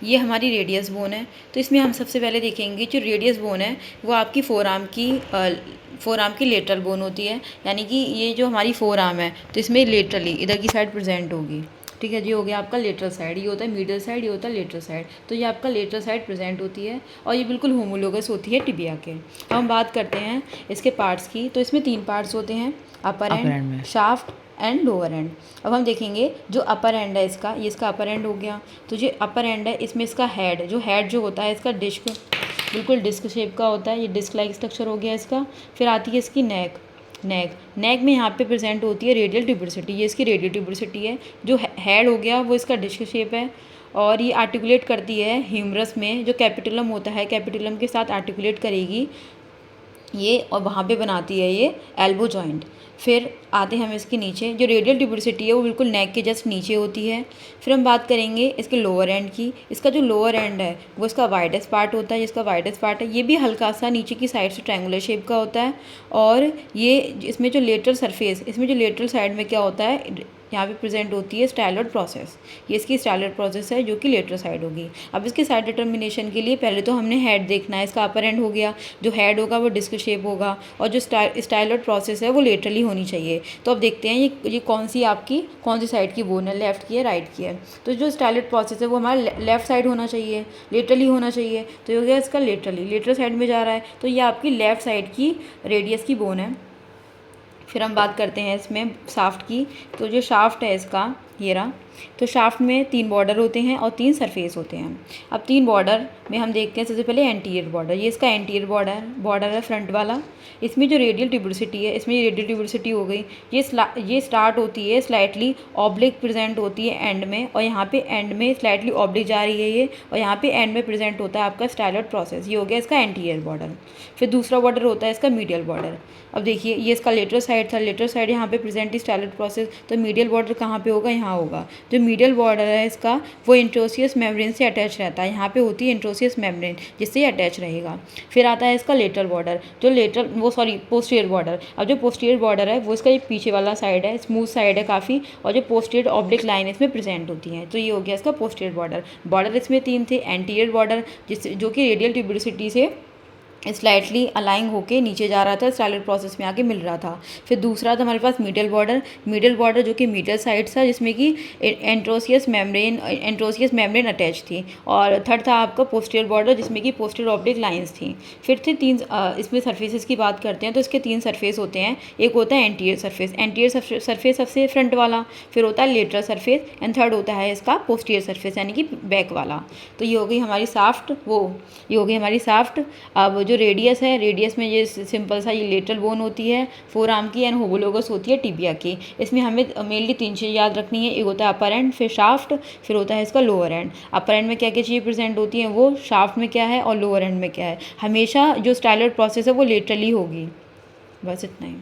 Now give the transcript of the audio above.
ये हमारी radius bone है। तो इसमें हम सबसे पहले देखेंगे जो रेडियस बोन है वो आपकी फोर आर्म की लेटरल बोन होती है, यानी कि ये जो हमारी फोर आर्म है तो इसमें लेटरली इधर की साइड प्रेजेंट होगी। ठीक है, ये हो गया आपका लेटरल साइड, ये होता है मीडियल साइड, ये होता है लेटरल साइड। तो ये आपका लेटरल साइड प्रेजेंट होती है और ये बिल्कुल होमोलोगस होती है टिबिया के। अब हम बात करते हैं इसके पार्ट्स की। तो इसमें 3 पार्ट्स होते हैं, upper end, shaft end lower end. अब हम देखेंगे जो अपर एंड है इसका, ये इसका अपर एंड हो गया। तो जो अपर एंड है इसमें इसका हेड जो होता है इसका डिस्क, बिल्कुल डिस्क शेप का होता है, ये डिस्क लाइक स्ट्रक्चर हो गया इसका। फिर आती है इसकी नेक में यहाँ पे प्रेजेंट होती है रेडियल ट्यूबरसिटी, ये इसकी रेडियल ट्यूबरसिटी है। जो हेड हो गया वो इसका डिस्क शेप है और ये आर्टिकुलेट करती है ह्यूमरस में, जो कैपिटुलम होता है कैपिटुलम के साथ आर्टिकुलेट करेगी ये, और वहाँ पे बनाती है ये एल्बो जॉइंट। फिर आते हैं हम इसके नीचे, जो रेडियल ट्यूबरसिटी है वो बिल्कुल नेक के जस्ट नीचे होती है। फिर हम बात करेंगे इसके लोअर एंड की। इसका जो लोअर एंड है वो इसका वाइडेस्ट पार्ट होता है, जिसका वाइडेस्ट पार्ट है ये भी हल्का सा नीचे की साइड से ट्रायंगुलर शेप का होता है। और ये इसमें जो लेटरल साइड में क्या होता है, यहाँ पे प्रेजेंट होती है स्टाइलॉइड प्रोसेस, ये इसकी स्टाइलॉइड प्रोसेस है जो कि लेटरल साइड होगी। अब इसकी साइड डिटर्मिनेशन के लिए पहले तो हमने हेड देखना है, इसका अपर एंड हो गया, जो हेड होगा वो डिस्क शेप होगा और जो स्टाइलॉइड प्रोसेस है वो लेटरली होनी चाहिए। तो अब देखते हैं ये कौन सी साइड की बोन है, लेफ्ट की है राइट की है। तो जो स्टाइलॉइड प्रोसेस है वो हमारा लेफ्ट साइड होना चाहिए, लेटरली होना चाहिए। तो ये हो गया इसका लेटरल साइड में जा रहा है, तो ये आपकी लेफ्ट साइड की रेडियस की बोन है। फिर हम बात करते हैं इसमें शाफ्ट की। तो जो शाफ्ट है इसका ये रहा। तो शाफ्ट में 3 बॉर्डर होते हैं और 3 सरफेस होते हैं। अब 3 बॉर्डर में हम देखते हैं सबसे पहले एंटीरियर बॉर्डर, ये इसका एंटीरियर बॉर्डर है फ्रंट वाला। इसमें जो रेडियल ट्यूबरसिटी है, इसमें रेडियल ट्यूबरसिटी हो गई, ये स्टार्ट होती है स्लाइटली ऑब्लिक प्रेजेंट होती है एंड में, और यहाँ पे एंड में स्लाइटली ऑब्लिक जा रही है ये, और यहाँ पे एंड में प्रेजेंट होता है आपका स्टाइलॉइड प्रोसेस। ये हो गया इसका एंटीरियर बॉर्डर। फिर दूसरा बॉर्डर होता है इसका मीडियल बॉर्डर। अब देखिए ये इसका लेटरल साइड था, लेटरल साइड यहाँ पे प्रेजेंट स्टाइलॉइड प्रोसेस, तो मीडियल बॉर्डर कहाँ पे होगा, यहाँ होगा। जो मीडियल बॉर्डर है इसका वो इंट्रोसियस मेम्ब्रेन से अटैच रहता है, यहाँ पे होती है इंट्रोसियस मेम्ब्रेन जिससे ये अटैच रहेगा। फिर आता है इसका लेटरल बॉर्डर, पोस्टीरियर बॉर्डर। अब जो पोस्टीरियर बॉर्डर है वो इसका ये पीछे वाला साइड है, स्मूथ साइड है काफ़ी, और जो पोस्टीरियर ऑब्लिक लाइन इसमें प्रेजेंट होती है। तो ये हो गया इसका पोस्टीरियर बॉर्डर। इसमें 3 थे, एंटीरियर बॉर्डर जो कि रेडियल ट्यूबरसिटी से स्लाइटली अलाइन होके नीचे जा रहा था, स्टाइलॉइड प्रोसेस में आके मिल रहा था। फिर दूसरा था हमारे पास मीडियल बॉर्डर जो कि मीडियल साइड था, जिसमें कि एंट्रोसियस मेम्ब्रेन अटैच थी। और थर्ड था आपका पोस्टीरियर बॉर्डर, जिसमें कि पोस्टीरियर ऑब्लिक लाइंस थी। फिर थे 3 इसमें सरफेसेस की बात करते हैं तो इसके 3 सरफेस होते हैं। एक होता है एंटीरियर सरफेस सबसे फ्रंट वाला, फिर होता है लेटरल सरफेस, एंड थर्ड होता है इसका पोस्टीरियर सरफेस यानी कि बैक वाला। तो ये हो गई हमारी शाफ्ट। अब जो रेडियस है, रेडियस में ये सिंपल सा ये लेटरल बोन होती है फोर आर्म की, एंड होमोलोगस होती है टिबिया की। इसमें हमें मेनली 3 चीज़ याद रखनी है, एक होता है अपर एंड, फिर शाफ्ट, फिर होता है इसका लोअर एंड। अपर एंड में क्या क्या चीज़ें प्रेजेंट होती हैं, वो शाफ्ट में क्या है और लोअर एंड में क्या है। हमेशा जो स्टाइलॉइड प्रोसेस है वो लेटरली होगी। बस इतना ही।